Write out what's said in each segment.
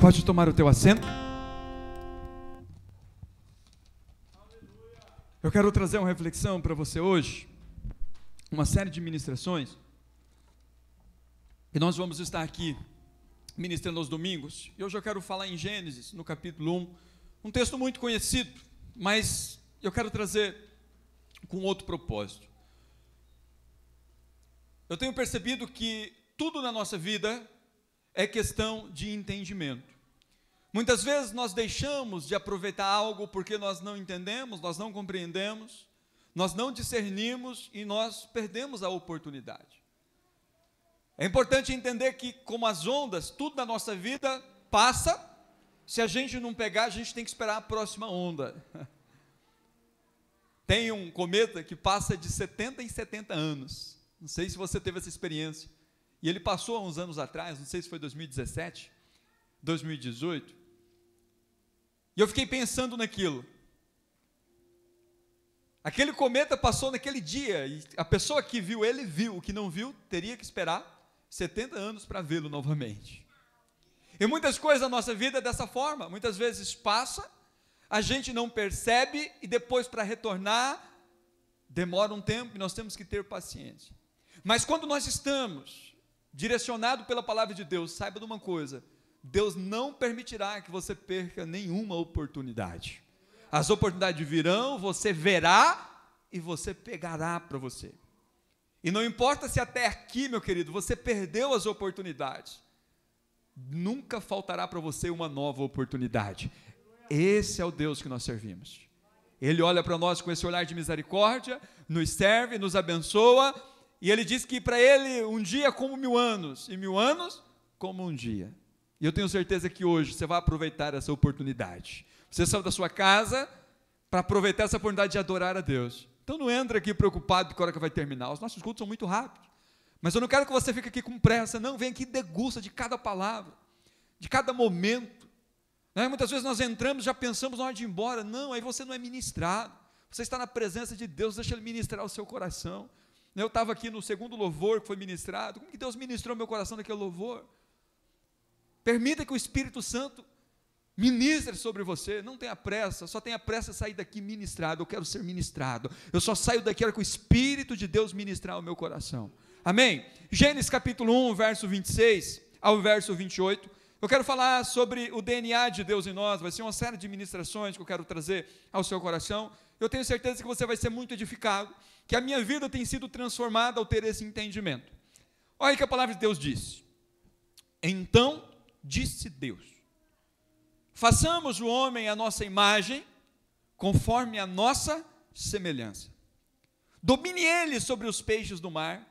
Pode tomar o teu assento. Eu quero trazer uma reflexão para você hoje, uma série de ministrações, e nós vamos estar aqui ministrando aos domingos. E hoje eu quero falar em Gênesis, no capítulo 1, um texto muito conhecido, mas eu quero trazer com outro propósito. Eu tenho percebido que tudo na nossa vida é questão de entendimento. Muitas vezes nós deixamos de aproveitar algo porque nós não entendemos, nós não compreendemos, nós não discernimos e nós perdemos a oportunidade. É importante entender que, como as ondas, tudo na nossa vida passa. Se a gente não pegar, a gente tem que esperar a próxima onda. Tem um cometa que passa de 70 em 70 anos. Não sei se você teve essa experiência. E ele passou há uns anos atrás, não sei se foi 2017, 2018. E eu fiquei pensando naquilo. Aquele cometa passou naquele dia, e a pessoa que viu ele viu, o que não viu teria que esperar 70 anos para vê-lo novamente. E muitas coisas da nossa vida é dessa forma, muitas vezes passa, a gente não percebe, e depois para retornar, demora um tempo e nós temos que ter paciência. Mas quando nós estamos direcionado pela palavra de Deus, saiba de uma coisa: Deus não permitirá que você perca nenhuma oportunidade. As oportunidades virão, você verá e você pegará para você. E não importa se até aqui, meu querido, você perdeu as oportunidades, nunca faltará para você uma nova oportunidade. Esse é o Deus que nós servimos. Ele olha para nós com esse olhar de misericórdia, nos serve, nos abençoa. E ele diz que para ele um dia é como 1000 anos, e 1000 anos como um dia. E eu tenho certeza que hoje você vai aproveitar essa oportunidade. Você saiu da sua casa para aproveitar essa oportunidade de adorar a Deus. Então não entra aqui preocupado com a hora que vai terminar. Os nossos cultos são muito rápidos. Mas eu não quero que você fique aqui com pressa, não. Vem aqui e degusta de cada palavra, de cada momento. Muitas vezes nós entramos, já pensamos na hora de ir embora. Não, aí você não é ministrado. Você está na presença de Deus, deixa Ele ministrar o seu coração. Eu estava aqui no segundo louvor que foi ministrado. Como que Deus ministrou meu coração naquele louvor? Permita que o Espírito Santo ministre sobre você. Não tenha pressa, só tenha pressa de sair daqui ministrado. Eu quero ser ministrado. Eu só saio daqui com o Espírito de Deus ministrar o meu coração. Amém? Gênesis capítulo 1, verso 26 ao verso 28. Eu quero falar sobre o DNA de Deus em nós. Vai ser uma série de ministrações que eu quero trazer ao seu coração. Eu tenho certeza que você vai ser muito edificado, que a minha vida tem sido transformada ao ter esse entendimento. Olha o que a palavra de Deus diz. Então disse Deus: façamos o homem à nossa imagem, conforme a nossa semelhança. Domine ele sobre os peixes do mar,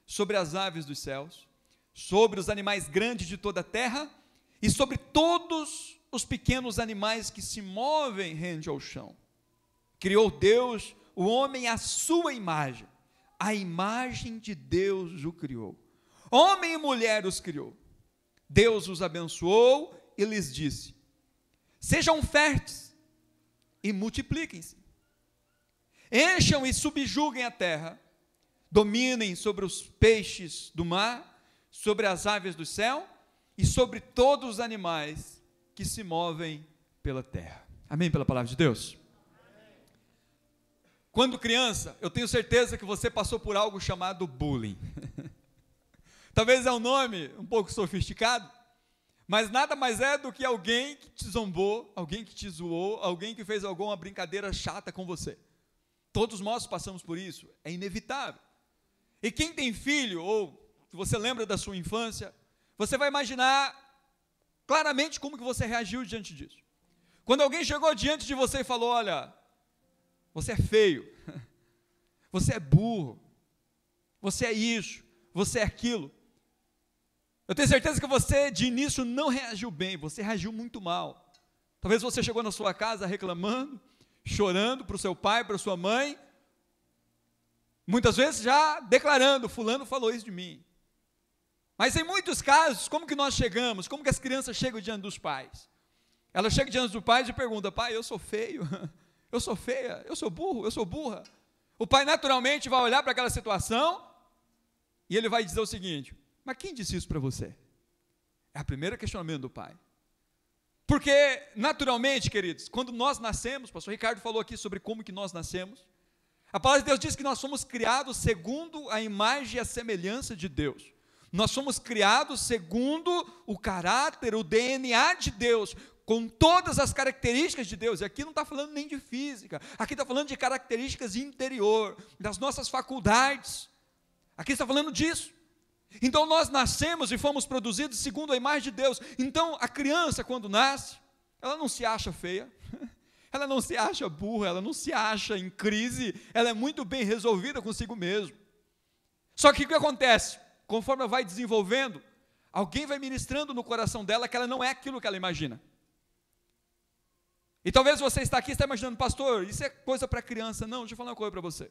sobre as aves dos céus, sobre os animais grandes de toda a terra, e sobre todos os pequenos animais que se movem rente ao chão. Criou Deus o homem à sua imagem, a imagem de Deus o criou. Homem e mulher os criou. Deus os abençoou e lhes disse: sejam férteis e multipliquem-se. Encham e subjuguem a terra, dominem sobre os peixes do mar, sobre as aves do céu e sobre todos os animais que se movem pela terra. Amém pela palavra de Deus? Quando criança, eu tenho certeza que você passou por algo chamado bullying. Talvez é um nome um pouco sofisticado, mas nada mais é do que alguém que te zombou, alguém que te zoou, alguém que fez alguma brincadeira chata com você. Todos nós passamos por isso, é inevitável. E quem tem filho, ou se você lembra da sua infância, você vai imaginar claramente como que você reagiu diante disso. Quando alguém chegou diante de você e falou: olha, você é feio, você é burro, você é isso, você é aquilo. Eu tenho certeza que você de início não reagiu bem, você reagiu muito mal. Talvez você chegou na sua casa reclamando, chorando para o seu pai, para a sua mãe, muitas vezes já declarando: fulano falou isso de mim. Mas em muitos casos, como que nós chegamos? Como que as crianças chegam diante dos pais? Elas chegam diante dos pais e perguntam: pai, eu sou feio, eu sou feia, eu sou burro, eu sou burra. O pai naturalmente vai olhar para aquela situação e ele vai dizer o seguinte: mas quem disse isso para você? É o primeiro questionamento do pai. Porque, naturalmente, queridos, quando nós nascemos, o pastor Ricardo falou aqui sobre como que nós nascemos, a palavra de Deus diz que nós somos criados segundo a imagem e a semelhança de Deus. Nós somos criados segundo o caráter, o DNA de Deus, com todas as características de Deus. E aqui não está falando nem de física, aqui está falando de características interior, das nossas faculdades. Aqui está falando disso. Então nós nascemos e fomos produzidos segundo a imagem de Deus. Então a criança, quando nasce, ela não se acha feia, ela não se acha burra, ela não se acha em crise, ela é muito bem resolvida consigo mesmo. Só que o que acontece? Conforme ela vai desenvolvendo, alguém vai ministrando no coração dela que ela não é aquilo que ela imagina. E talvez você está aqui e está imaginando, pastor, isso é coisa para criança. Não, deixa eu falar uma coisa para você.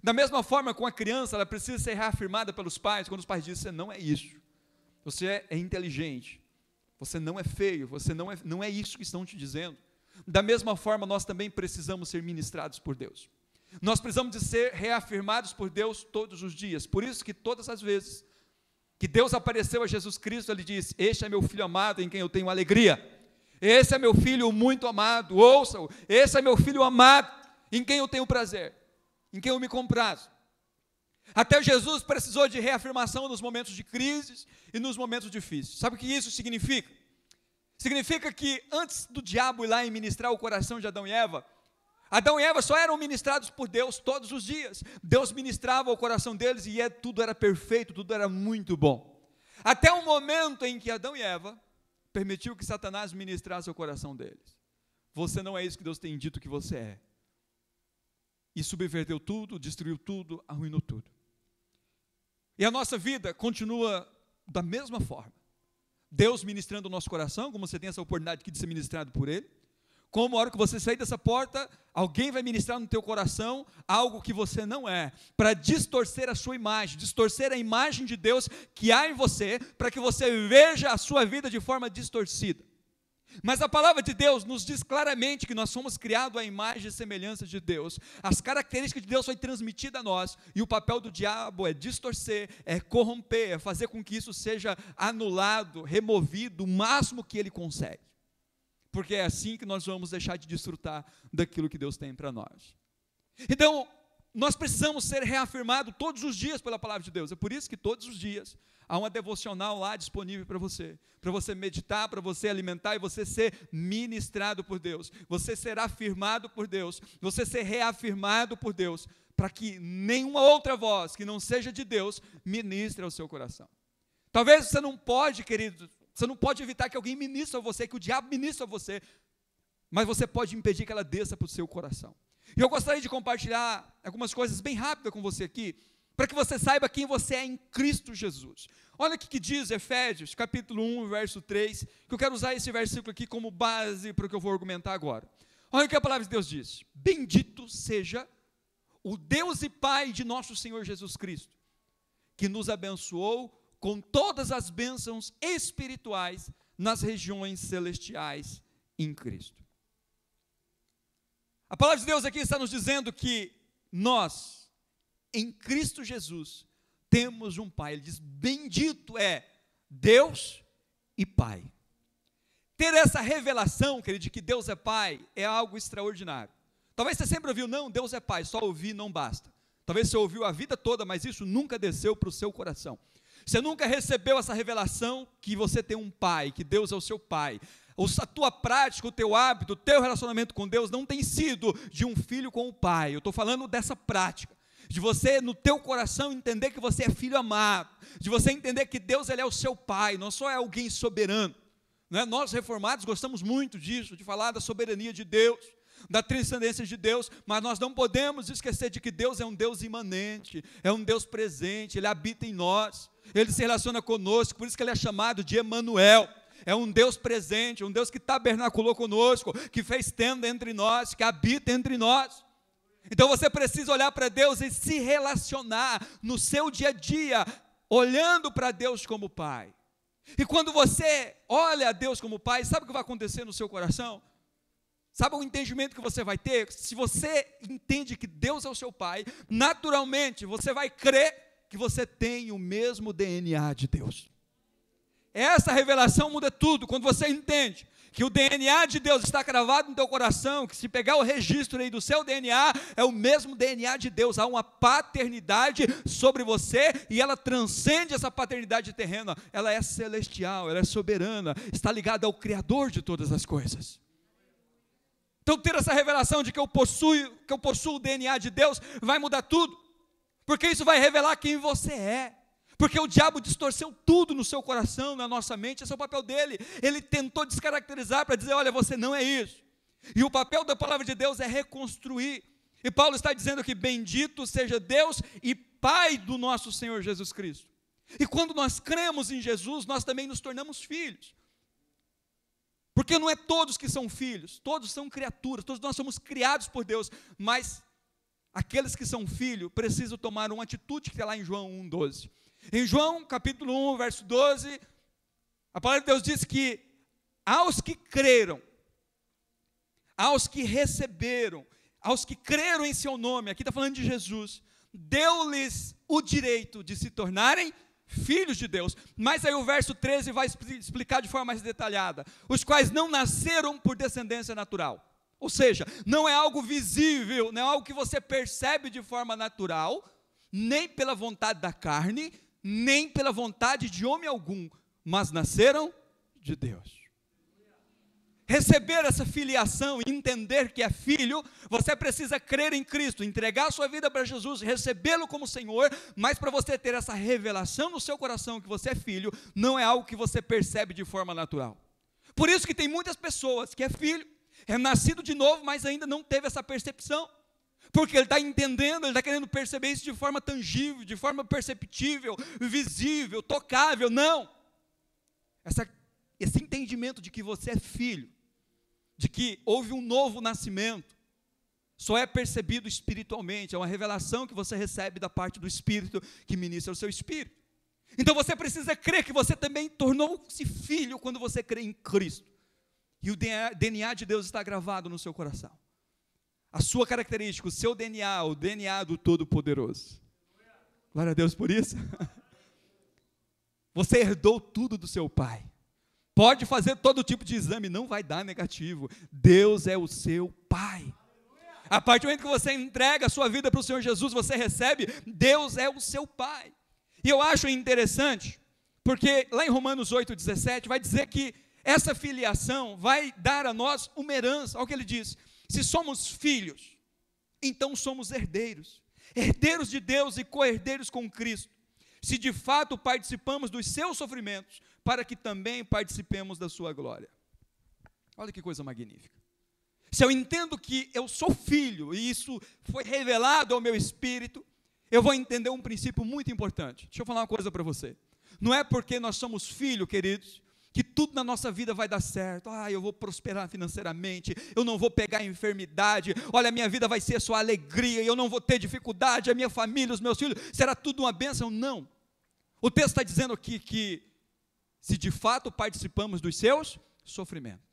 Da mesma forma, com a criança, ela precisa ser reafirmada pelos pais, quando os pais dizem, você não é isso, você é inteligente, você não é feio, você não é isso que estão te dizendo. Da mesma forma, nós também precisamos ser ministrados por Deus. Nós precisamos de ser reafirmados por Deus todos os dias. Por isso que todas as vezes que Deus apareceu a Jesus Cristo, Ele diz, este é meu filho amado em quem eu tenho alegria. Esse é meu filho muito amado, ouça-o. Esse é meu filho amado em quem eu tenho prazer, em quem eu me comprazo. Até Jesus precisou de reafirmação nos momentos de crises e nos momentos difíceis. Sabe o que isso significa? Significa que antes do diabo ir lá e ministrar o coração de Adão e Eva só eram ministrados por Deus todos os dias. Deus ministrava o coração deles e tudo era perfeito, tudo era muito bom. Até o momento em que Adão e Eva permitiu que Satanás ministrasse o coração deles. Você não é isso que Deus tem dito que você é. E subverteu tudo, destruiu tudo, arruinou tudo. E a nossa vida continua da mesma forma. Deus ministrando o nosso coração, como você tem essa oportunidade aqui de ser ministrado por Ele. Como a hora que você sair dessa porta, alguém vai ministrar no teu coração algo que você não é, para distorcer a sua imagem, distorcer a imagem de Deus que há em você, para que você veja a sua vida de forma distorcida. Mas a palavra de Deus nos diz claramente que nós somos criados à imagem e semelhança de Deus. As características de Deus foi transmitida a nós, e o papel do diabo é distorcer, é corromper, é fazer com que isso seja anulado, removido, o máximo que ele consegue. Porque é assim que nós vamos deixar de desfrutar daquilo que Deus tem para nós. Então, nós precisamos ser reafirmados todos os dias pela palavra de Deus. É por isso que todos os dias há uma devocional lá disponível para você meditar, para você alimentar e você ser ministrado por Deus. Você ser afirmado por Deus, você ser reafirmado por Deus, para que nenhuma outra voz que não seja de Deus ministre ao seu coração. Talvez você não pode, querido, você não pode evitar que alguém ministre a você, que o diabo ministre a você, mas você pode impedir que ela desça para o seu coração. E eu gostaria de compartilhar algumas coisas bem rápidas com você aqui, para que você saiba quem você é em Cristo Jesus. Olha o que diz Efésios, capítulo 1, verso 3, que eu quero usar esse versículo aqui como base para o que eu vou argumentar agora. Olha o que a palavra de Deus diz. Bendito seja o Deus e Pai de nosso Senhor Jesus Cristo, que nos abençoou com todas as bênçãos espirituais nas regiões celestiais em Cristo. A palavra de Deus aqui está nos dizendo que nós, em Cristo Jesus, temos um Pai. Ele diz, bendito é Deus e Pai. Ter essa revelação, querido, de que Deus é Pai, é algo extraordinário. Talvez você sempre ouviu, não, Deus é Pai, só ouvir não basta. Talvez você ouviu a vida toda, mas isso nunca desceu para o seu coração. Você nunca recebeu essa revelação que você tem um Pai, que Deus é o seu Pai. A tua prática, o teu hábito, o teu relacionamento com Deus não tem sido de um filho com o pai. Eu estou falando dessa prática, de você no teu coração entender que você é filho amado, de você entender que Deus ele é o seu Pai, não só é alguém soberano. Não é? Nós reformados gostamos muito disso, de falar da soberania de Deus, da transcendência de Deus, mas nós não podemos esquecer de que Deus é um Deus imanente, é um Deus presente, Ele habita em nós, Ele se relaciona conosco, por isso que Ele é chamado de Emanuel. É um Deus presente, um Deus que tabernaculou conosco, que fez tenda entre nós, que habita entre nós. Então você precisa olhar para Deus e se relacionar no seu dia a dia, olhando para Deus como Pai. E quando você olha a Deus como Pai, sabe o que vai acontecer no seu coração? Sabe o entendimento que você vai ter? Se você entende que Deus é o seu Pai, naturalmente você vai crer que você tem o mesmo DNA de Deus. Essa revelação muda tudo, quando você entende que o DNA de Deus está cravado no teu coração, que se pegar o registro aí do seu DNA, é o mesmo DNA de Deus, há uma paternidade sobre você, e ela transcende essa paternidade terrena, ela é celestial, ela é soberana, está ligada ao Criador de todas as coisas. Então ter essa revelação de que eu possuo o DNA de Deus, vai mudar tudo, porque isso vai revelar quem você é. Porque o diabo distorceu tudo no seu coração, na nossa mente, esse é o papel dele. Ele tentou descaracterizar para dizer, olha, você não é isso. E o papel da palavra de Deus é reconstruir. E Paulo está dizendo que bendito seja Deus e Pai do nosso Senhor Jesus Cristo. E quando nós cremos em Jesus, nós também nos tornamos filhos. Porque não é todos que são filhos, todos são criaturas, todos nós somos criados por Deus, mas aqueles que são filhos precisam tomar uma atitude que está lá em João 1,12. Em João capítulo 1, verso 12, a palavra de Deus diz que aos que creram, aos que receberam, aos que creram em seu nome, aqui está falando de Jesus, deu-lhes o direito de se tornarem filhos de Deus. Mas aí o verso 13 vai explicar de forma mais detalhada, os quais não nasceram por descendência natural, ou seja, não é algo visível, não é algo que você percebe de forma natural, nem pela vontade da carne, nem pela vontade de homem algum, mas nasceram de Deus. Receber essa filiação e entender que é filho, você precisa crer em Cristo, entregar a sua vida para Jesus, recebê-lo como Senhor, mas para você ter essa revelação no seu coração que você é filho, não é algo que você percebe de forma natural. Por isso que tem muitas pessoas que é filho, é nascido de novo, mas ainda não teve essa percepção. Porque ele está entendendo, ele está querendo perceber isso de forma tangível, de forma perceptível, visível, tocável. Não! Esse entendimento de que você é filho, de que houve um novo nascimento, só é percebido espiritualmente, é uma revelação que você recebe da parte do Espírito, que ministra o seu espírito. Então você precisa crer que você também tornou-se filho quando você crê em Cristo. E o DNA de Deus está gravado no seu coração. A sua característica, o seu DNA, o DNA do Todo-Poderoso. Glória a Deus por isso. Você herdou tudo do seu pai. Pode fazer todo tipo de exame, não vai dar negativo. Deus é o seu pai. A partir do momento que você entrega a sua vida para o Senhor Jesus, você recebe, Deus é o seu pai. E eu acho interessante, porque lá em Romanos 8,17, vai dizer que essa filiação vai dar a nós uma herança. Olha o que ele diz. Se somos filhos, então somos herdeiros, herdeiros de Deus e co-herdeiros com Cristo, se de fato participamos dos seus sofrimentos, para que também participemos da sua glória. Olha que coisa magnífica. Se eu entendo que eu sou filho, e isso foi revelado ao meu espírito, eu vou entender um princípio muito importante. Deixa eu falar uma coisa para você. Não é porque nós somos filhos, queridos, que tudo na nossa vida vai dar certo. Eu vou prosperar financeiramente, eu não vou pegar enfermidade, olha, a minha vida vai ser só alegria, eu não vou ter dificuldade, a minha família, os meus filhos, será tudo uma bênção. Não. O texto está dizendo aqui que, se de fato participamos dos seus sofrimentos.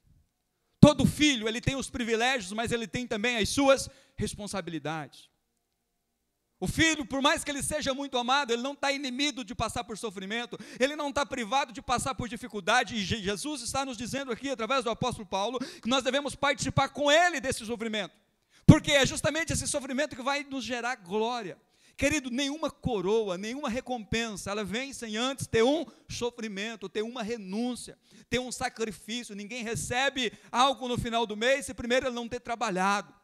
Todo filho, ele tem os privilégios, mas ele tem também as suas responsabilidades. O filho, por mais que ele seja muito amado, ele não está inimigo de passar por sofrimento, ele não está privado de passar por dificuldade, e Jesus está nos dizendo aqui, através do apóstolo Paulo, que nós devemos participar com ele desse sofrimento, porque é justamente esse sofrimento que vai nos gerar glória. Querido, nenhuma coroa, nenhuma recompensa, ela vem sem antes ter um sofrimento, ter uma renúncia, ter um sacrifício. Ninguém recebe algo no final do mês se primeiro ele não ter trabalhado.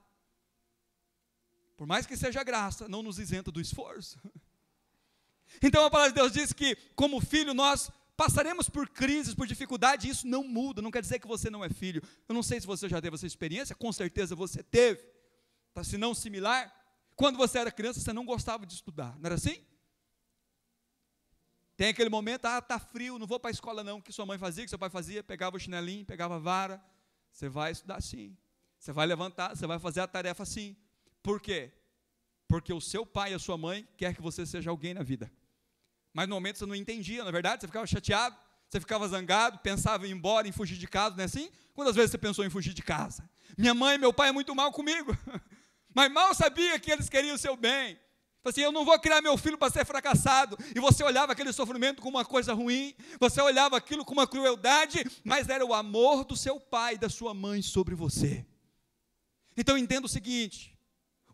Por mais que seja graça, não nos isenta do esforço. Então a palavra de Deus diz que, como filho, nós passaremos por crises, por dificuldade, e isso não muda, não quer dizer que você não é filho. Eu não sei se você já teve essa experiência, com certeza você teve, se não similar. Quando você era criança, você não gostava de estudar, não era assim? Tem aquele momento, está frio, não vou para a escola não, o que sua mãe fazia, que seu pai fazia, pegava o chinelinho, pegava a vara, você vai estudar assim, você vai levantar, você vai fazer a tarefa assim. Por quê? Porque o seu pai e a sua mãe quer que você seja alguém na vida. Mas no momento você não entendia, na verdade, você ficava chateado, você ficava zangado, pensava em ir embora, em fugir de casa, não é assim? Quantas vezes você pensou em fugir de casa? Minha mãe e meu pai é muito mal comigo, mas mal sabia que eles queriam o seu bem. Assim, eu não vou criar meu filho para ser fracassado. E você olhava aquele sofrimento como uma coisa ruim, você olhava aquilo como uma crueldade, mas era o amor do seu pai e da sua mãe sobre você. Então entenda o seguinte: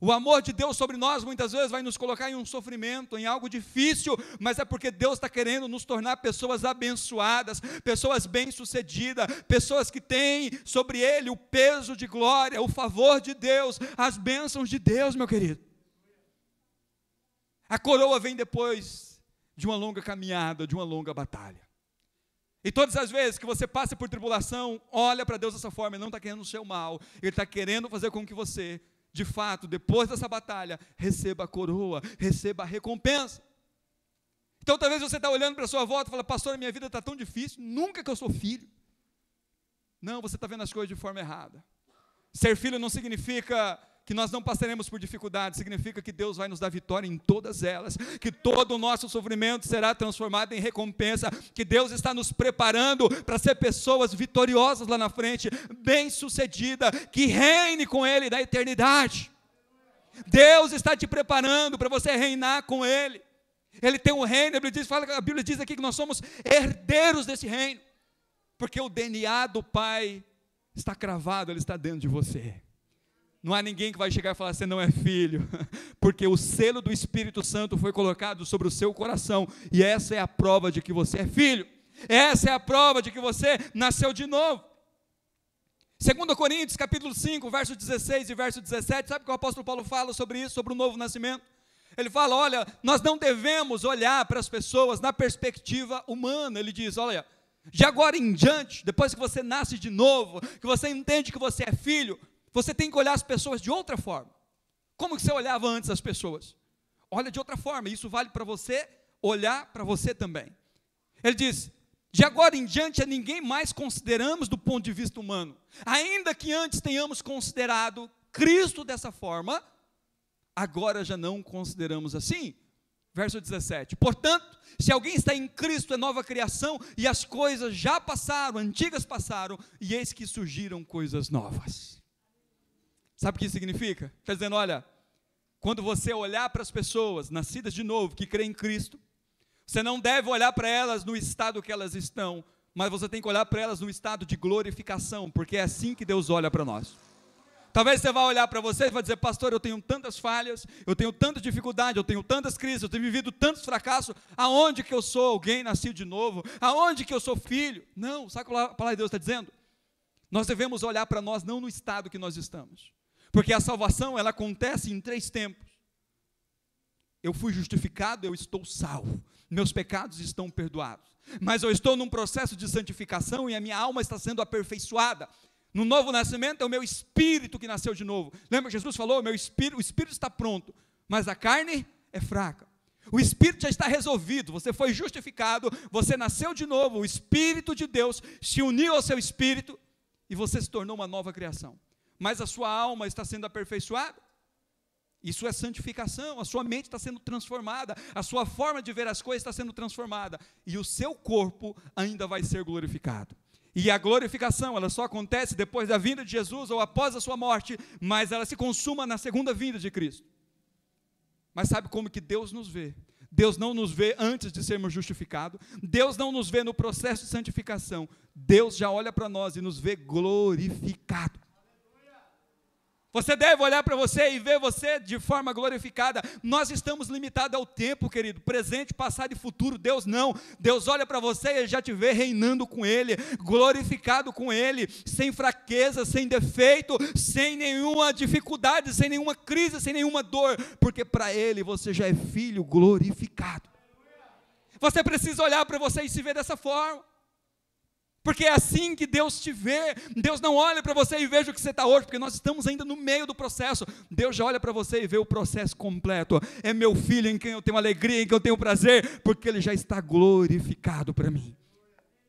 o amor de Deus sobre nós muitas vezes vai nos colocar em um sofrimento, em algo difícil, mas é porque Deus está querendo nos tornar pessoas abençoadas, pessoas bem-sucedidas, pessoas que têm sobre Ele o peso de glória, o favor de Deus, as bênçãos de Deus, meu querido. A coroa vem depois de uma longa caminhada, de uma longa batalha. E todas as vezes que você passa por tribulação, olha para Deus dessa forma, Ele não está querendo o seu mal, Ele está querendo fazer com que você, de fato, depois dessa batalha, receba a coroa, receba a recompensa. Então talvez você está olhando para a sua volta e fala: pastor, a minha vida está tão difícil, nunca que eu sou filho. Não, você está vendo as coisas de forma errada. Ser filho não significa que nós não passaremos por dificuldades, significa que Deus vai nos dar vitória em todas elas, que todo o nosso sofrimento será transformado em recompensa, que Deus está nos preparando para ser pessoas vitoriosas lá na frente, bem-sucedida, que reine com Ele na eternidade. Deus está te preparando para você reinar com Ele. Ele tem um reino, a Bíblia diz aqui que nós somos herdeiros desse reino, porque o DNA do Pai está cravado, Ele está dentro de você. Não há ninguém que vai chegar e falar: você não é filho, porque o selo do Espírito Santo foi colocado sobre o seu coração, e essa é a prova de que você é filho, essa é a prova de que você nasceu de novo. 2 Coríntios capítulo 5, verso 16 e verso 17, sabe o que o apóstolo Paulo fala sobre isso, sobre o novo nascimento? Ele fala: olha, nós não devemos olhar para as pessoas na perspectiva humana. Ele diz: olha, de agora em diante, depois que você nasce de novo, que você entende que você é filho, você tem que olhar as pessoas de outra forma. Como que você olhava antes as pessoas? Olha de outra forma, isso vale para você, olhar para você também. Ele diz: de agora em diante a ninguém mais consideramos do ponto de vista humano, ainda que antes tenhamos considerado Cristo dessa forma, agora já não consideramos assim. Verso 17, portanto, se alguém está em Cristo, é nova criação, e as coisas já passaram, antigas passaram, e eis que surgiram coisas novas. Sabe o que isso significa? Está dizendo: olha, quando você olhar para as pessoas nascidas de novo, que creem em Cristo, você não deve olhar para elas no estado que elas estão, mas você tem que olhar para elas no estado de glorificação, porque é assim que Deus olha para nós. Talvez você vá olhar para você e vai dizer: pastor, eu tenho tantas falhas, eu tenho tanta dificuldade, eu tenho tantas crises, eu tenho vivido tantos fracassos, aonde que eu sou alguém nascido de novo? Aonde que eu sou filho? Não, sabe o que a palavra de Deus está dizendo? Nós devemos olhar para nós não no estado que nós estamos, porque a salvação, ela acontece em 3 tempos. Eu fui justificado, eu estou salvo, meus pecados estão perdoados, mas eu estou num processo de santificação e a minha alma está sendo aperfeiçoada. No novo nascimento é o meu espírito que nasceu de novo. Lembra que Jesus falou: o espírito está pronto, mas a carne é fraca. O espírito já está resolvido, você foi justificado, você nasceu de novo, o Espírito de Deus se uniu ao seu espírito e você se tornou uma nova criação. Mas a sua alma está sendo aperfeiçoada. Isso é santificação, a sua mente está sendo transformada, a sua forma de ver as coisas está sendo transformada, e o seu corpo ainda vai ser glorificado. E a glorificação, ela só acontece depois da vinda de Jesus ou após a sua morte, mas ela se consuma na segunda vinda de Cristo. Mas sabe como que Deus nos vê? Deus não nos vê antes de sermos justificados, Deus não nos vê no processo de santificação, Deus já olha para nós e nos vê glorificado. Você deve olhar para você e ver você de forma glorificada. Nós estamos limitados ao tempo, querido, presente, passado e futuro. Deus não. Deus olha para você e Ele já te vê reinando com Ele, glorificado com Ele, sem fraqueza, sem defeito, sem nenhuma dificuldade, sem nenhuma crise, sem nenhuma dor, porque para Ele você já é filho glorificado. Você precisa olhar para você e se ver dessa forma, porque é assim que Deus te vê. Deus não olha para você e veja o que você está hoje, porque nós estamos ainda no meio do processo. Deus já olha para você e vê o processo completo. É meu filho em quem eu tenho alegria, em quem eu tenho prazer, porque ele já está glorificado para mim,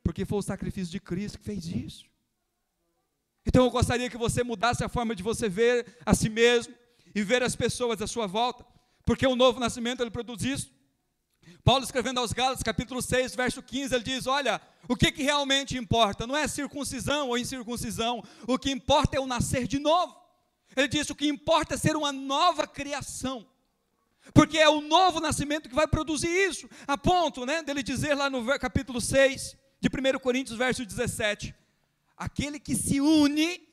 porque foi o sacrifício de Cristo que fez isso. Então eu gostaria que você mudasse a forma de você ver a si mesmo e ver as pessoas à sua volta, porque o novo nascimento, ele produz isso. Paulo, escrevendo aos Gálatas, capítulo 6, verso 15, ele diz: olha, o que realmente importa? Não é circuncisão ou incircuncisão, o que importa é o nascer de novo. Ele diz: o que importa é ser uma nova criação. Porque é o novo nascimento que vai produzir isso, a ponto, dele dizer lá no capítulo 6, de 1 Coríntios, verso 17, aquele que se une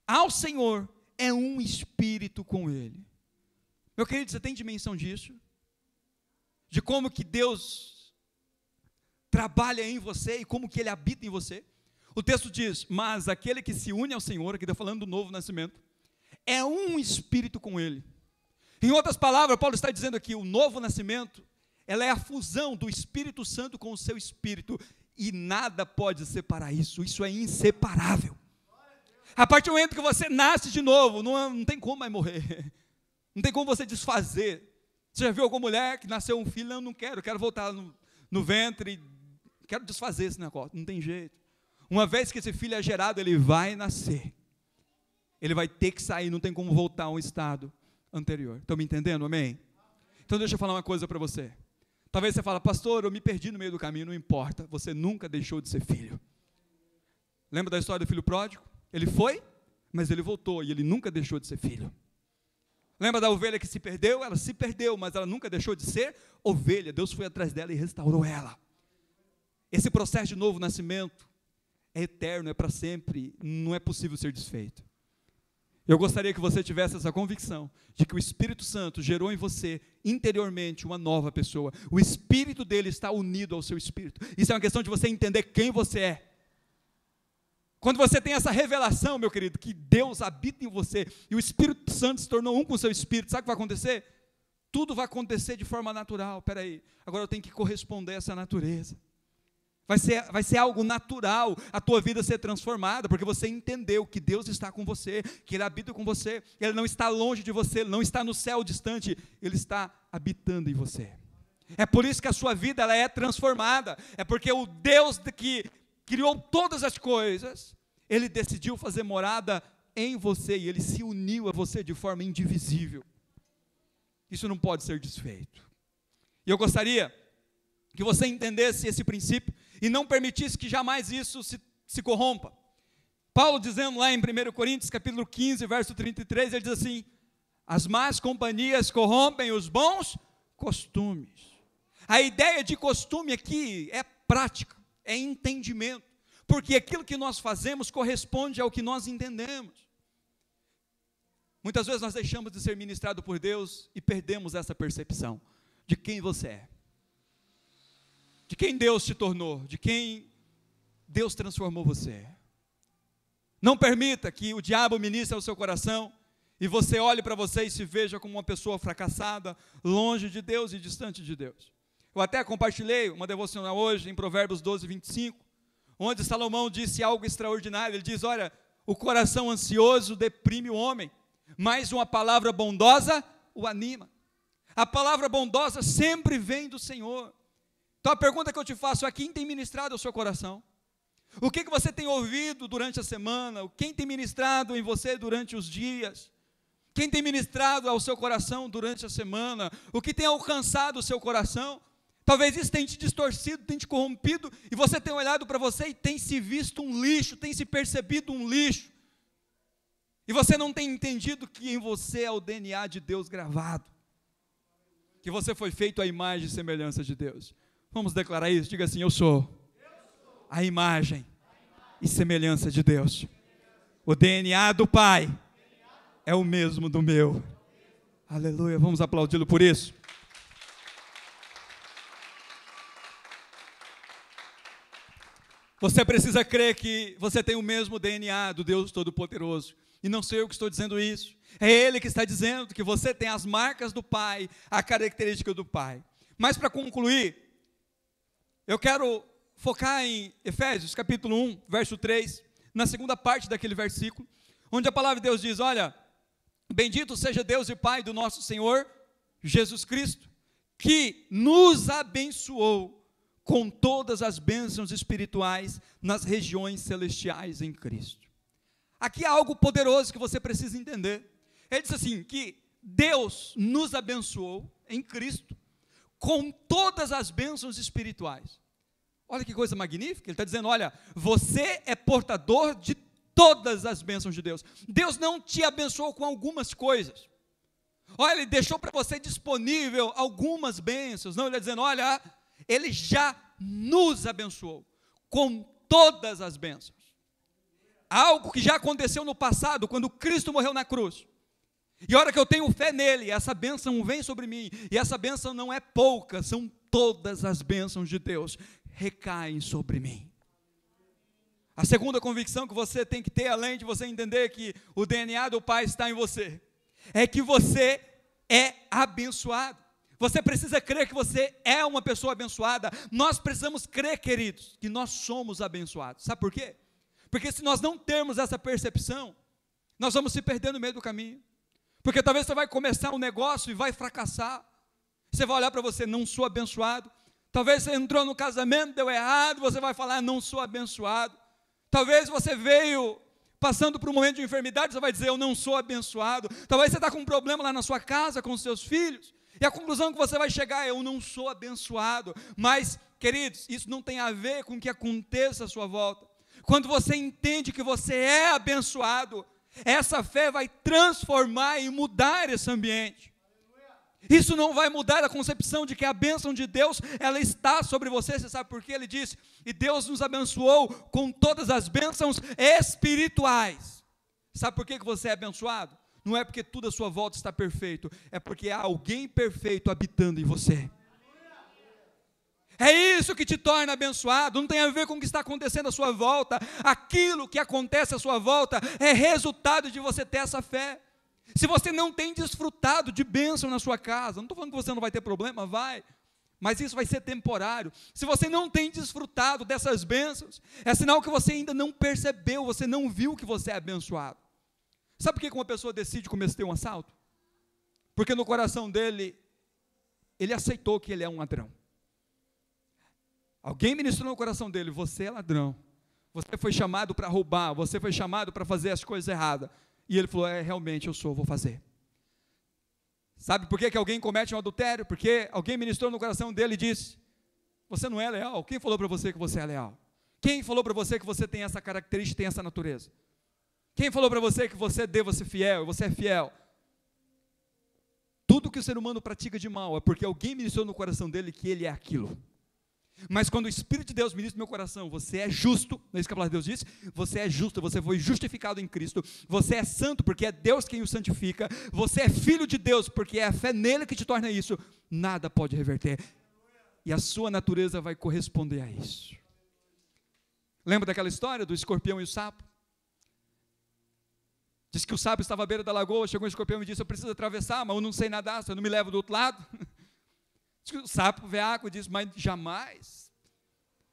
ao Senhor é um espírito com Ele. Meu querido, você tem dimensão disso? De como que Deus trabalha em você e como que Ele habita em você? O texto diz, mas aquele que se une ao Senhor, aqui está falando do novo nascimento, é um espírito com Ele. Em outras palavras, Paulo está dizendo aqui, o novo nascimento, ela é a fusão do Espírito Santo com o seu espírito, e nada pode separar isso, isso é inseparável. A partir do momento que você nasce de novo, não tem como mais morrer, não tem como você desfazer. Você já viu alguma mulher que nasceu um filho, não quero voltar no ventre, quero desfazer esse negócio, não tem jeito. Uma vez que esse filho é gerado, ele vai nascer, ele vai ter que sair, não tem como voltar a um estado anterior. Estão me entendendo, amém? Então deixa eu falar uma coisa para você. Talvez você fale, pastor, eu me perdi no meio do caminho, não importa, você nunca deixou de ser filho. Lembra da história do filho pródigo? Ele foi, mas ele voltou, e ele nunca deixou de ser filho. Lembra da ovelha que se perdeu? Ela se perdeu, mas ela nunca deixou de ser ovelha. Deus foi atrás dela e restaurou ela. Esse processo de novo nascimento é eterno, é para sempre, não é possível ser desfeito. Eu gostaria que você tivesse essa convicção de que o Espírito Santo gerou em você interiormente uma nova pessoa. O Espírito dele está unido ao seu Espírito. Isso é uma questão de você entender quem você é. Quando você tem essa revelação, meu querido, que Deus habita em você e o Espírito Santo se tornou um com o seu Espírito, sabe o que vai acontecer? Tudo vai acontecer de forma natural. Espera aí, agora eu tenho que corresponder a essa natureza. Vai ser algo natural a tua vida ser transformada, porque você entendeu que Deus está com você, que Ele habita com você, Ele não está longe de você, Ele não está no céu distante, Ele está habitando em você. É por isso que a sua vida ela é transformada, é porque o Deus que criou todas as coisas, Ele decidiu fazer morada em você, e Ele se uniu a você de forma indivisível. Isso não pode ser desfeito. E eu gostaria que você entendesse esse princípio, e não permitisse que jamais isso se corrompa. Paulo dizendo lá em 1 Coríntios, capítulo 15, verso 33, ele diz assim, as más companhias corrompem os bons costumes. A ideia de costume aqui é prática, é entendimento, porque aquilo que nós fazemos corresponde ao que nós entendemos. Muitas vezes nós deixamos de ser ministrados por Deus e perdemos essa percepção de quem você é, de quem Deus te tornou, de quem Deus transformou você. Não permita que o diabo ministre ao seu coração e você olhe para você e se veja como uma pessoa fracassada, longe de Deus e distante de Deus. Eu até compartilhei uma devocional hoje em Provérbios 12, 25, onde Salomão disse algo extraordinário. Ele diz, olha, o coração ansioso deprime o homem, mas uma palavra bondosa o anima. A palavra bondosa sempre vem do Senhor. Então a pergunta que eu te faço é, quem tem ministrado ao seu coração? O que você tem ouvido durante a semana? Quem tem ministrado em você durante os dias? Quem tem ministrado ao seu coração durante a semana? O que tem alcançado o seu coração? Talvez isso tenha te distorcido, tenha te corrompido, e você tem olhado para você e tem se visto um lixo, tem se percebido um lixo. E você não tem entendido que em você é o DNA de Deus gravado. Que você foi feito à imagem e semelhança de Deus. Vamos declarar isso? Diga assim, eu sou a imagem e semelhança de Deus. O DNA do Pai é o mesmo do meu. Aleluia, vamos aplaudi-lo por isso. Você precisa crer que você tem o mesmo DNA do Deus Todo-Poderoso. E não sou eu que estou dizendo isso. É Ele que está dizendo que você tem as marcas do Pai, a característica do Pai. Mas para concluir, eu quero focar em Efésios, capítulo 1, verso 3, na segunda parte daquele versículo, onde a palavra de Deus diz, olha, bendito seja Deus e Pai do nosso Senhor, Jesus Cristo, que nos abençoou com todas as bênçãos espirituais nas regiões celestiais em Cristo. Aqui há algo poderoso que você precisa entender. Ele diz assim, que Deus nos abençoou em Cristo, com todas as bênçãos espirituais. Olha que coisa magnífica, ele está dizendo, olha, você é portador de todas as bênçãos de Deus. Deus não te abençoou com algumas coisas. Olha, Ele deixou para você disponível algumas bênçãos. Não, Ele está dizendo, olha, Ele já nos abençoou com todas as bênçãos. Algo que já aconteceu no passado, quando Cristo morreu na cruz. E a hora que eu tenho fé nele, essa bênção vem sobre mim. E essa bênção não é pouca, são todas as bênçãos de Deus recaem sobre mim. A segunda convicção que você tem que ter, além de você entender que o DNA do Pai está em você, é que você é abençoado. Você precisa crer que você é uma pessoa abençoada. Nós precisamos crer, queridos, que nós somos abençoados. Sabe por quê? Porque se nós não termos essa percepção, nós vamos se perder no meio do caminho. Porque talvez você vai começar um negócio e vai fracassar. Você vai olhar para você, não sou abençoado. Talvez você entrou no casamento, deu errado, você vai falar, não sou abençoado. Talvez você veio passando por um momento de enfermidade, você vai dizer, eu não sou abençoado. Talvez você está com um problema lá na sua casa, com os seus filhos, e a conclusão que você vai chegar é, eu não sou abençoado. Mas, queridos, isso não tem a ver com o que aconteça à sua volta. Quando você entende que você é abençoado, essa fé vai transformar e mudar esse ambiente. Isso não vai mudar a concepção de que a bênção de Deus, ela está sobre você. Você sabe por quê? Ele disse, e Deus nos abençoou com todas as bênçãos espirituais. Sabe por que você é abençoado? Não é porque tudo à sua volta está perfeito, é porque há alguém perfeito habitando em você. É isso que te torna abençoado, não tem a ver com o que está acontecendo à sua volta. Aquilo que acontece à sua volta é resultado de você ter essa fé. Se você não tem desfrutado de bênção na sua casa, não estou falando que você não vai ter problema, vai, mas isso vai ser temporário. Se você não tem desfrutado dessas bênçãos, é sinal que você ainda não percebeu, você não viu que você é abençoado. Sabe por que uma pessoa decide cometer um assalto? Porque no coração dele, ele aceitou que ele é um ladrão. Alguém ministrou no coração dele, você é ladrão, você foi chamado para roubar, você foi chamado para fazer as coisas erradas. E ele falou, realmente eu sou, vou fazer. Sabe por que alguém comete um adultério? Porque alguém ministrou no coração dele e disse, você não é leal. Quem falou para você que você é leal? Quem falou para você que você tem essa característica, tem essa natureza? Quem falou para você que você deva ser fiel, você é fiel? Tudo que o ser humano pratica de mal é porque alguém ministrou no coração dele que ele é aquilo. Mas quando o Espírito de Deus ministra no meu coração, você é justo, não é isso que a palavra de Deus diz? Você é justo, você foi justificado em Cristo, você é santo porque é Deus quem o santifica, você é filho de Deus porque é a fé nele que te torna isso, nada pode reverter, e a sua natureza vai corresponder a isso. Lembra daquela história do escorpião e o sapo? Diz que o sapo estava à beira da lagoa, chegou um escorpião e disse, eu preciso atravessar, mas eu não sei nadar, você não me leva do outro lado? O sapo veaco diz, mas jamais,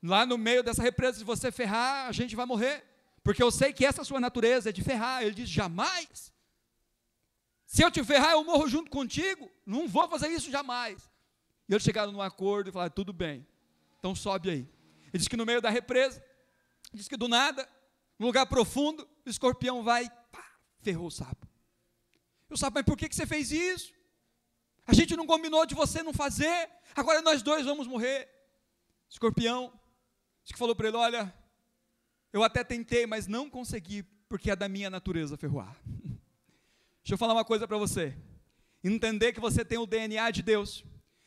lá no meio dessa represa, se você ferrar, a gente vai morrer, porque eu sei que essa sua natureza é de ferrar. Ele diz, jamais, se eu te ferrar, eu morro junto contigo, não vou fazer isso jamais. E eles chegaram num acordo e falaram, tudo bem, então sobe aí. Ele diz que no meio da represa, diz que do nada, num lugar profundo, o escorpião vai, pá, ferrou o sapo. E o sapo, mas por que você fez isso? A gente não combinou de você não fazer, agora nós dois vamos morrer. O escorpião, diz que falou para ele, olha, eu até tentei, mas não consegui, porque é da minha natureza ferroar. Deixa eu falar uma coisa para você, entender que você tem o DNA de Deus,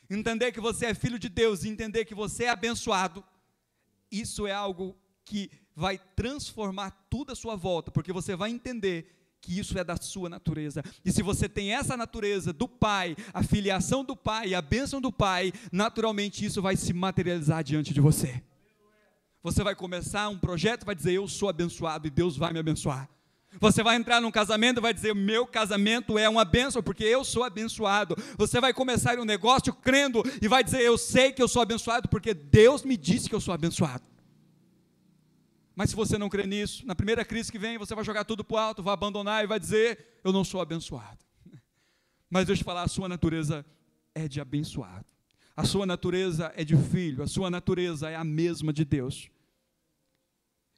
entender que você é filho de Deus, entender que você é abençoado, isso é algo que vai transformar tudo à sua volta, porque você vai entender que isso é da sua natureza, e se você tem essa natureza do Pai, a filiação do Pai, a bênção do Pai, naturalmente isso vai se materializar diante de você. Você vai começar um projeto, vai dizer, eu sou abençoado e Deus vai me abençoar. Você vai entrar num casamento e vai dizer, meu casamento é uma bênção, porque eu sou abençoado. Você vai começar um negócio crendo e vai dizer, eu sei que eu sou abençoado, porque Deus me disse que eu sou abençoado. Mas se você não crê nisso, na primeira crise que vem, você vai jogar tudo para o alto, vai abandonar e vai dizer, eu não sou abençoado. Mas deixa eu te falar, a sua natureza é de abençoado. A sua natureza é de filho, a sua natureza é a mesma de Deus.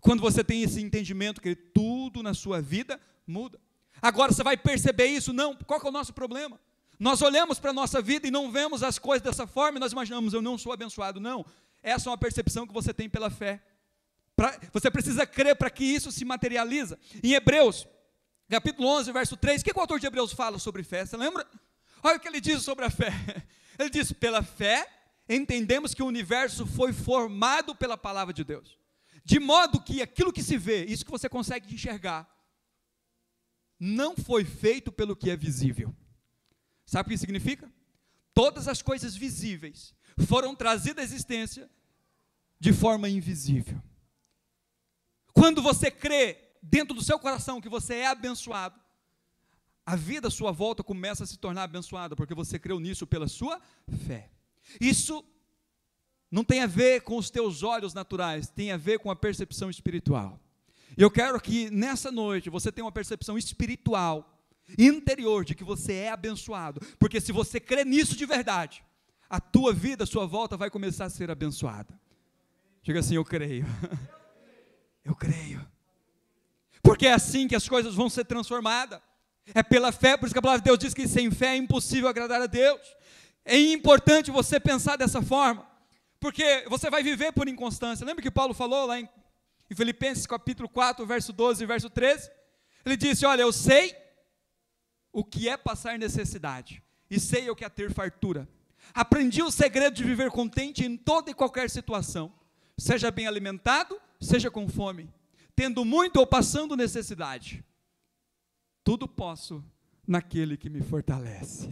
Quando você tem esse entendimento que tudo na sua vida muda. Agora você vai perceber isso, não, qual que é o nosso problema? Nós olhamos para a nossa vida e não vemos as coisas dessa forma e nós imaginamos, eu não sou abençoado, não. Essa é uma percepção que você tem pela fé. Você precisa crer para que isso se materializa. Em Hebreus, capítulo 11, verso 3, o que o autor de Hebreus fala sobre fé? Você lembra? Olha o que ele diz sobre a fé. Ele diz: pela fé, entendemos que o universo foi formado pela palavra de Deus. De modo que aquilo que se vê, isso que você consegue enxergar, não foi feito pelo que é visível. Sabe o que significa? Todas as coisas visíveis foram trazidas à existência de forma invisível. Quando você crê dentro do seu coração que você é abençoado, a vida à sua volta começa a se tornar abençoada, porque você creu nisso pela sua fé. Isso não tem a ver com os teus olhos naturais, tem a ver com a percepção espiritual. E eu quero que nessa noite você tenha uma percepção espiritual, interior, de que você é abençoado, porque se você crê nisso de verdade, a tua vida, a sua volta vai começar a ser abençoada. Diga assim: eu creio. Eu creio. Porque é assim que as coisas vão ser transformadas. É pela fé, por isso que a palavra de Deus diz que sem fé é impossível agradar a Deus. É importante você pensar dessa forma, porque você vai viver por inconstância. Lembra que Paulo falou lá em Filipenses capítulo 4, verso 12 e verso 13? Ele disse: olha, eu sei o que é passar necessidade, e sei o que é ter fartura. Aprendi o segredo de viver contente em toda e qualquer situação, seja bem alimentado, seja com fome, tendo muito ou passando necessidade. Tudo posso naquele que me fortalece.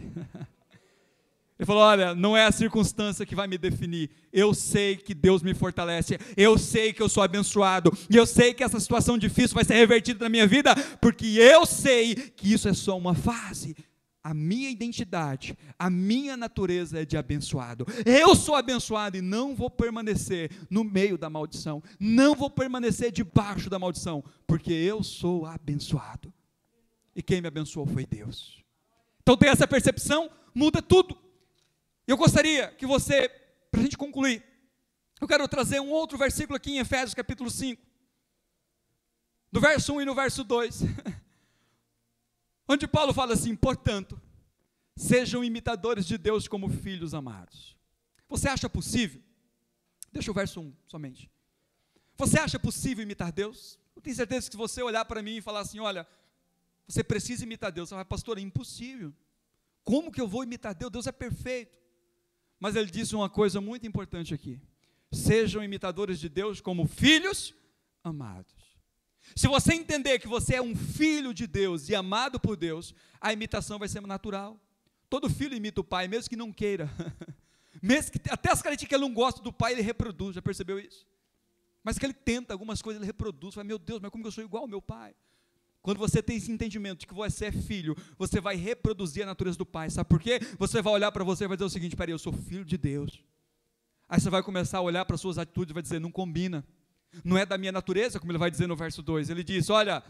Ele falou: olha, não é a circunstância que vai me definir, eu sei que Deus me fortalece, eu sei que eu sou abençoado, e eu sei que essa situação difícil vai ser revertida na minha vida, porque eu sei que isso é só uma fase. A minha identidade, a minha natureza é de abençoado. Eu sou abençoado e não vou permanecer no meio da maldição, não vou permanecer debaixo da maldição, porque eu sou abençoado. E quem me abençoou foi Deus. Então ter essa percepção muda tudo. Eu gostaria que você, para a gente concluir, eu quero trazer um outro versículo aqui em Efésios capítulo 5, do verso 1 e no verso 2, onde Paulo fala assim: portanto, sejam imitadores de Deus como filhos amados. Você acha possível? Deixa o verso 1 somente. Você acha possível imitar Deus? Eu tenho certeza que se você olhar para mim e falar assim: olha, você precisa imitar Deus, você vai: pastor, é impossível. Como que eu vou imitar Deus? Deus é perfeito. Mas ele disse uma coisa muito importante aqui: sejam imitadores de Deus como filhos amados. Se você entender que você é um filho de Deus e amado por Deus, a imitação vai ser natural. Todo filho imita o pai, mesmo que não queira. Mesmo que, até as características que ele não gosta do pai, ele reproduz. Já percebeu isso? Mas que ele tenta algumas coisas, ele reproduz. Fala: meu Deus, mas como que eu sou igual ao meu pai? Quando você tem esse entendimento de que você é filho, você vai reproduzir a natureza do pai. Sabe por quê? Você vai olhar para você e vai dizer o seguinte: peraí, eu sou filho de Deus. Aí você vai começar a olhar para as suas atitudes e vai dizer: não combina, não é da minha natureza, como ele vai dizer no verso 2. Ele diz: olha,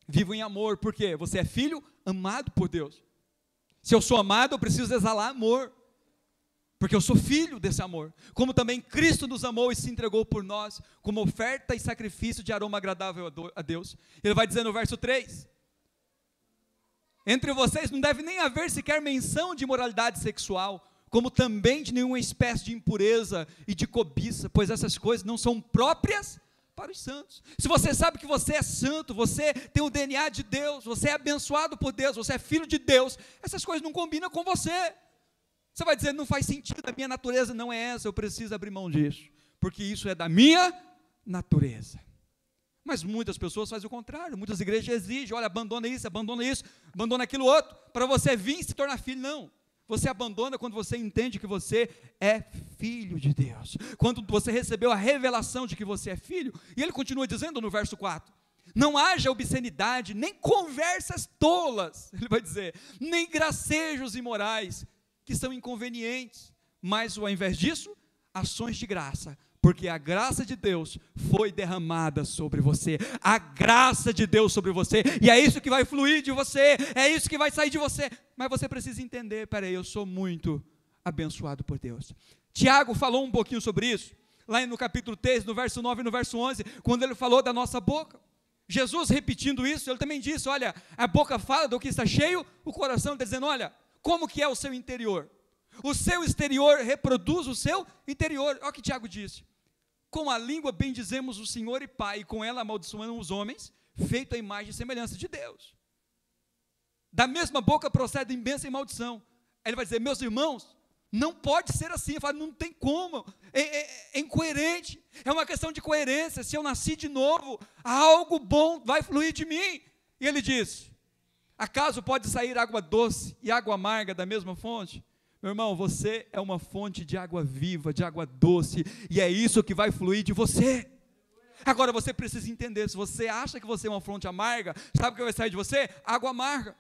vivo em amor. Por quê? Você é filho amado por Deus. Se eu sou amado, eu preciso exalar amor, porque eu sou filho desse amor. Como também Cristo nos amou e se entregou por nós, como oferta e sacrifício de aroma agradável a Deus. Ele vai dizer no verso 3: entre vocês não deve nem haver sequer menção de imoralidade sexual, como também de nenhuma espécie de impureza e de cobiça, pois essas coisas não são próprias para os santos. Se você sabe que você é santo, você tem o DNA de Deus, você é abençoado por Deus, você é filho de Deus, essas coisas não combinam com você. Você vai dizer: não faz sentido, a minha natureza não é essa, eu preciso abrir mão disso, porque isso é da minha natureza. Mas muitas pessoas fazem o contrário, muitas igrejas exigem: olha, abandona isso, abandona aquilo outro, para você vir e se tornar filho. Não, você abandona quando você entende que você é filho de Deus, quando você recebeu a revelação de que você é filho. E ele continua dizendo no verso 4: não haja obscenidade, nem conversas tolas, ele vai dizer, nem gracejos imorais, que são inconvenientes, mas ao invés disso, ações de graça, porque a graça de Deus foi derramada sobre você, a graça de Deus sobre você, e é isso que vai fluir de você, é isso que vai sair de você. Mas você precisa entender: peraí, eu sou muito abençoado por Deus. Tiago falou um pouquinho sobre isso, lá no capítulo 3, no verso 9 e no verso 11, quando ele falou da nossa boca. Jesus repetindo isso, ele também disse: olha, a boca fala do que está cheio, o coração está dizendo. Olha, como que é o seu interior? O seu exterior reproduz o seu interior. Olha o que Tiago disse: com a língua bendizemos o Senhor e Pai, e com ela amaldiçoamos os homens, feito a imagem e semelhança de Deus. Da mesma boca procedem bênção e maldição. Aí ele vai dizer, meus irmãos, não pode ser assim. Eu falo, não tem como, é incoerente, é uma questão de coerência. Se eu nasci de novo, algo bom vai fluir de mim. E ele diz, acaso pode sair água doce e água amarga da mesma fonte? Meu irmão, você é uma fonte de água viva, de água doce, e é isso que vai fluir de você. Agora você precisa entender, se você acha que você é uma fonte amarga, sabe o que vai sair de você? Água amarga.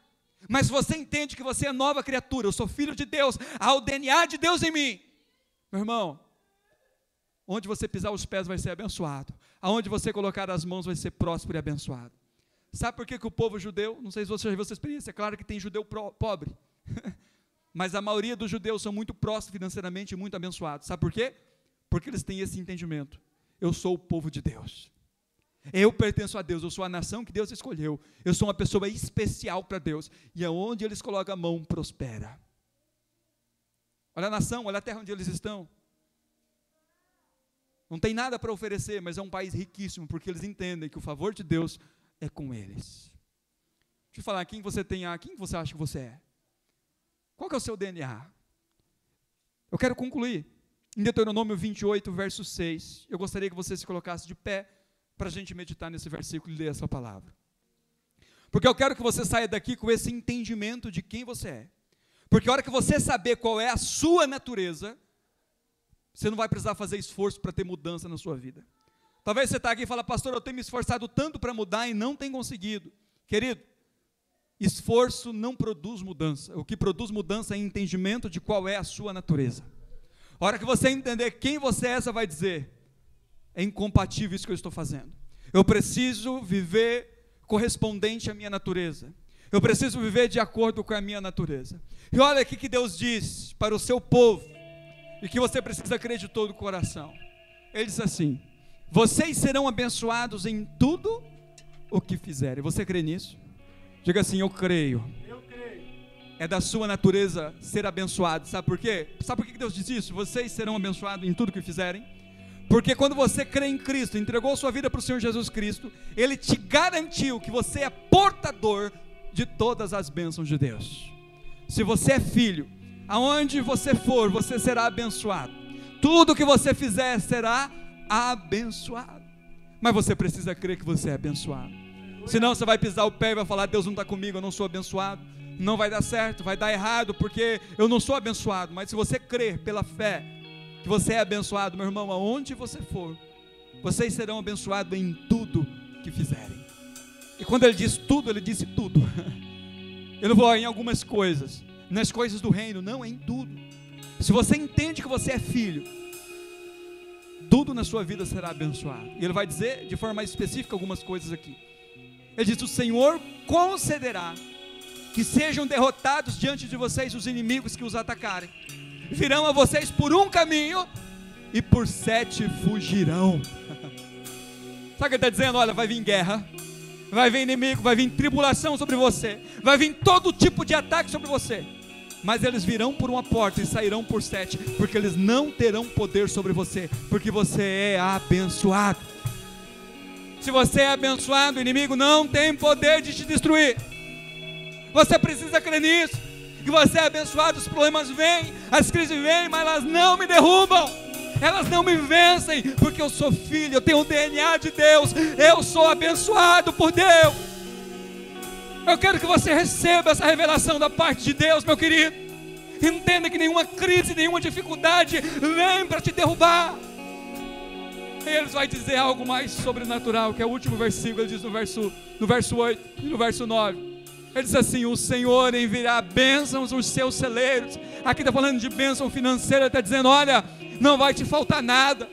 Mas se você entende que você é nova criatura, eu sou filho de Deus, há o DNA de Deus em mim, meu irmão, onde você pisar os pés vai ser abençoado, aonde você colocar as mãos vai ser próspero e abençoado. Sabe por que o povo judeu, não sei se você já viu essa experiência, é claro que tem judeu pobre, mas a maioria dos judeus são muito prósperos financeiramente e muito abençoados. Sabe por quê? Porque eles têm esse entendimento, eu sou o povo de Deus, eu pertenço a Deus, eu sou a nação que Deus escolheu, eu sou uma pessoa especial para Deus, e aonde eles colocam a mão, prospera. Olha a nação, olha a terra onde eles estão, não tem nada para oferecer, mas é um país riquíssimo, porque eles entendem que o favor de Deus é com eles. Deixa eu falar, quem você acha que você é? Qual que é o seu DNA? Eu quero concluir, em Deuteronômio 28, verso 6, eu gostaria que você se colocasse de pé, para a gente meditar nesse versículo e ler essa palavra, porque eu quero que você saia daqui com esse entendimento de quem você é, porque a hora que você saber qual é a sua natureza, você não vai precisar fazer esforço para ter mudança na sua vida. Talvez você está aqui e fala, pastor, eu tenho me esforçado tanto para mudar e não tenho conseguido. Querido, esforço não produz mudança, o que produz mudança é entendimento de qual é a sua natureza. A hora que você entender quem você é, você vai dizer, é incompatível isso que eu estou fazendo, eu preciso viver correspondente à minha natureza, eu preciso viver de acordo com a minha natureza. E olha aqui que Deus diz para o seu povo, e que você precisa crer de todo o coração. Ele diz assim, vocês serão abençoados em tudo o que fizerem. Você crê nisso? Diga assim, eu creio. É da sua natureza ser abençoado. Sabe por quê? Sabe por que Deus diz isso? Vocês serão abençoados em tudo que fizerem. Porque quando você crê em Cristo, entregou sua vida para o Senhor Jesus Cristo, Ele te garantiu que você é portador de todas as bênçãos de Deus. Se você é filho, aonde você for, você será abençoado. Tudo que você fizer será abençoado. Mas você precisa crer que você é abençoado. Senão você vai pisar o pé e vai falar, Deus não está comigo, eu não sou abençoado. Não vai dar certo, vai dar errado, porque eu não sou abençoado. Mas se você crer pela fé que você é abençoado, meu irmão, aonde você for, vocês serão abençoados em tudo que fizerem. E quando ele diz tudo, ele disse tudo. Eu não vou em algumas coisas, nas coisas do reino, não, é em tudo. Se você entende que você é filho, tudo na sua vida será abençoado. E ele vai dizer de forma mais específica algumas coisas aqui. Ele diz, o Senhor concederá que sejam derrotados diante de vocês os inimigos que os atacarem. Virão a vocês por um caminho e por 7 fugirão. Sabe o que ele está dizendo? Olha, vai vir guerra, vai vir inimigo, vai vir tribulação sobre você, vai vir todo tipo de ataque sobre você, mas eles virão por uma porta e sairão por 7, porque eles não terão poder sobre você, porque você é abençoado. Se você é abençoado, o inimigo não tem poder de te destruir. Você precisa crer nisso, que você é abençoado. Os problemas vêm, as crises vêm, mas elas não me derrubam, elas não me vencem, porque eu sou filho, eu tenho o DNA de Deus, eu sou abençoado por Deus. Eu quero que você receba essa revelação da parte de Deus, meu querido. Entenda que nenhuma crise, nenhuma dificuldade vem para te derrubar. Ele vai dizer algo mais sobrenatural, que é o último versículo. Ele diz no verso 8 e no verso 9. Ele diz assim, o Senhor enviará bênçãos aos seus celeiros. Aqui está falando de bênção financeira. Ele está dizendo, olha, não vai te faltar nada,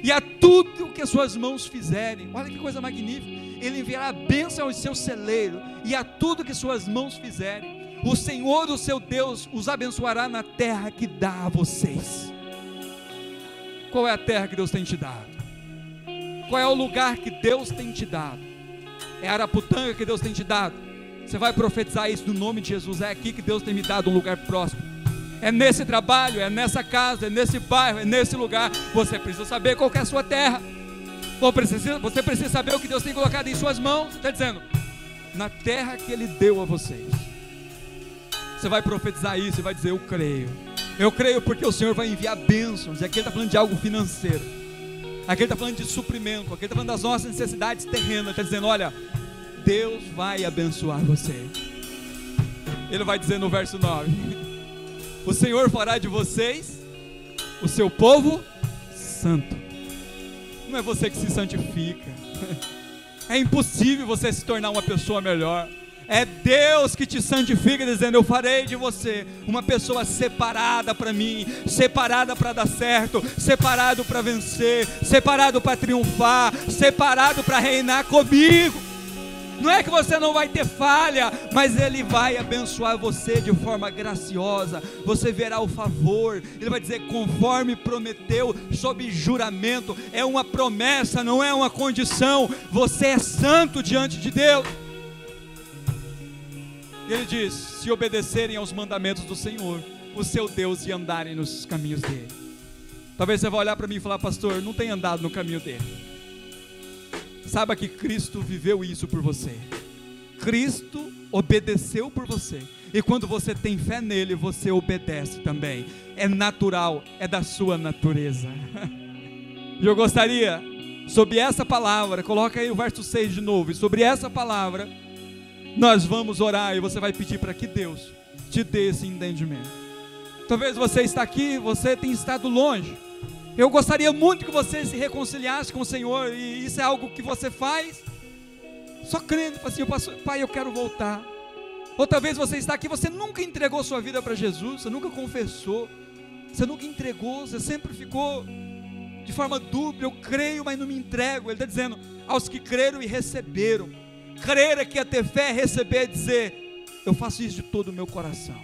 e a tudo que as suas mãos fizerem. Olha que coisa magnífica. Ele enviará bênção aos seus celeiros, e a tudo que suas mãos fizerem, o Senhor, o seu Deus, os abençoará na terra que dá a vocês. Qual é a terra que Deus tem te dado? Qual é o lugar que Deus tem te dado? É Araputanga que Deus tem te dado? Você vai profetizar isso no nome de Jesus. É aqui que Deus tem me dado um lugar próximo. É nesse trabalho, é nessa casa, é nesse bairro, é nesse lugar. Você precisa saber qual que é a sua terra. Você precisa saber o que Deus tem colocado em suas mãos. Está dizendo, na terra que Ele deu a vocês. Você vai profetizar isso e vai dizer: eu creio. Eu creio porque o Senhor vai enviar bênçãos. E aqui Ele está falando de algo financeiro. Aqui Ele está falando de suprimento. Aqui Ele está falando das nossas necessidades terrenas. Ele está dizendo: olha, Deus vai abençoar você. Ele vai dizer no verso 9: o Senhor fará de vocês o seu povo santo. Não é você que se santifica. É impossível você se tornar uma pessoa melhor. É Deus que te santifica, dizendo: eu farei de você uma pessoa separada para mim, separada para dar certo, separado para vencer, separado para triunfar, separado para reinar comigo. Não é que você não vai ter falha, mas Ele vai abençoar você de forma graciosa. Você verá o favor. Ele vai dizer: conforme prometeu, sob juramento. É uma promessa, não é uma condição. Você é santo diante de Deus. Ele diz: se obedecerem aos mandamentos do Senhor, o seu Deus, e andarem nos caminhos dele. Talvez você vá olhar para mim e falar: pastor, não tem andado no caminho dele. Saiba que Cristo viveu isso por você. Cristo obedeceu por você. E quando você tem fé nele, você obedece também. É natural, é da sua natureza. Eu gostaria, sobre essa palavra, coloca aí o verso 6 de novo. E sobre essa palavra nós vamos orar, e você vai pedir para que Deus te dê esse entendimento. Talvez você está aqui, você tem estado longe. Eu gostaria muito que você se reconciliasse com o Senhor, e isso é algo que você faz só crendo, assim: pai, eu quero voltar. Ou talvez você está aqui, você nunca entregou sua vida para Jesus, você nunca confessou, você nunca entregou, você sempre ficou de forma dúbia: eu creio, mas não me entrego. Ele está dizendo: aos que creram e receberam. Crer aqui é ter fé, receber é dizer: eu faço isso de todo o meu coração.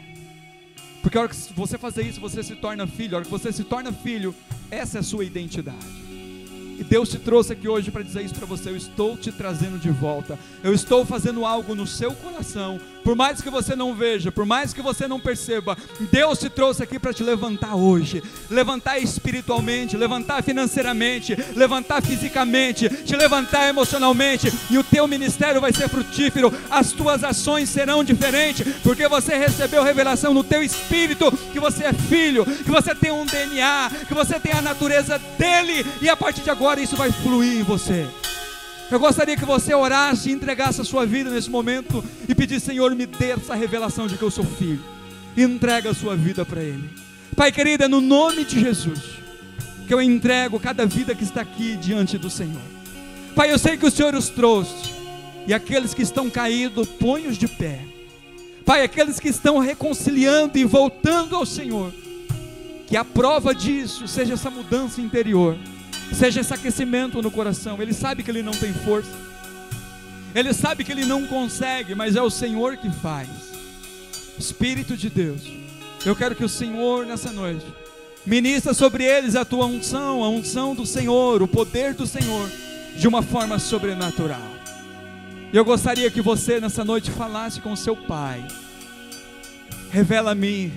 Porque a hora que você fazer isso, você se torna filho. A hora que você se torna filho, essa é a sua identidade. E Deus te trouxe aqui hoje para dizer isso para você: eu estou te trazendo de volta. Eu estou fazendo algo no seu coração. Por mais que você não veja, por mais que você não perceba, Deus te trouxe aqui para te levantar hoje. Levantar espiritualmente, levantar financeiramente, levantar fisicamente, te levantar emocionalmente. E o teu ministério vai ser frutífero. As tuas ações serão diferentes, porque você recebeu revelação no teu espírito que você é filho, que você tem um DNA, que você tem a natureza dele. E a partir de agora isso vai fluir em você. Eu gostaria que você orasse e entregasse a sua vida nesse momento e pedisse: Senhor, me dê essa revelação de que eu sou filho. E entrega a sua vida para Ele. Pai querido, é no nome de Jesus que eu entrego cada vida que está aqui diante do Senhor. Pai, eu sei que o Senhor os trouxe, e aqueles que estão caídos, põe-os de pé. Pai, aqueles que estão reconciliando e voltando ao Senhor, que a prova disso seja essa mudança interior, seja esse aquecimento no coração. Ele sabe que ele não tem força, ele sabe que ele não consegue, mas é o Senhor que faz. Espírito de Deus, eu quero que o Senhor nessa noite ministra sobre eles a tua unção, a unção do Senhor, o poder do Senhor, de uma forma sobrenatural. Eu gostaria que você nessa noite falasse com o seu Pai: revela a mim,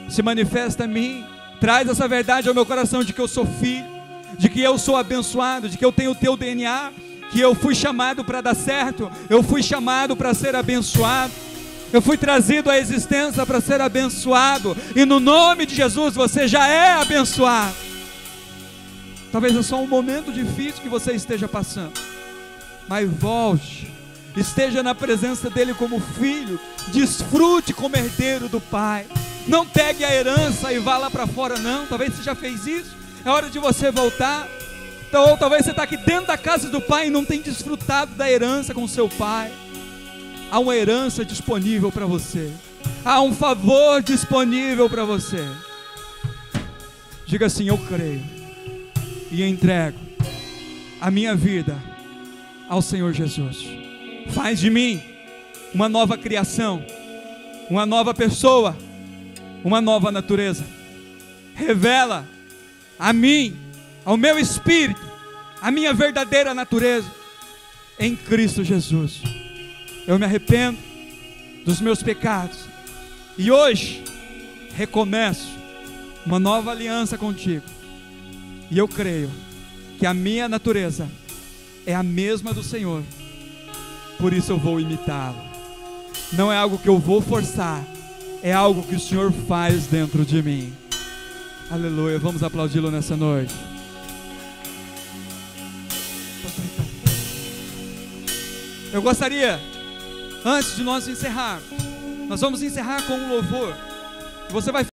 se manifesta a mim, traz essa verdade ao meu coração de que eu sou filho, de que eu sou abençoado, de que eu tenho o teu DNA, que eu fui chamado para dar certo, eu fui chamado para ser abençoado, eu fui trazido à existência para ser abençoado, e no nome de Jesus você já é abençoado. Talvez é só um momento difícil que você esteja passando, mas volte, esteja na presença dele como filho, desfrute como herdeiro do Pai. Não pegue a herança e vá lá para fora, não. Talvez você já fez isso, é hora de você voltar. Então, ou talvez você está aqui dentro da casa do Pai e não tem desfrutado da herança com seu Pai. Há uma herança disponível para você, há um favor disponível para você. Diga assim: eu creio e entrego a minha vida ao Senhor Jesus. Faz de mim uma nova criação, uma nova pessoa, uma nova natureza. Revela a mim, ao meu espírito, a minha verdadeira natureza em Cristo Jesus. Eu me arrependo dos meus pecados e hoje recomeço uma nova aliança contigo. E eu creio que a minha natureza é a mesma do Senhor, por isso eu vou imitá-lo. Não é algo que eu vou forçar, é algo que o Senhor faz dentro de mim. Aleluia, vamos aplaudi-lo nessa noite. Eu gostaria, antes de nós encerrar, nós vamos encerrar com um louvor. Você vai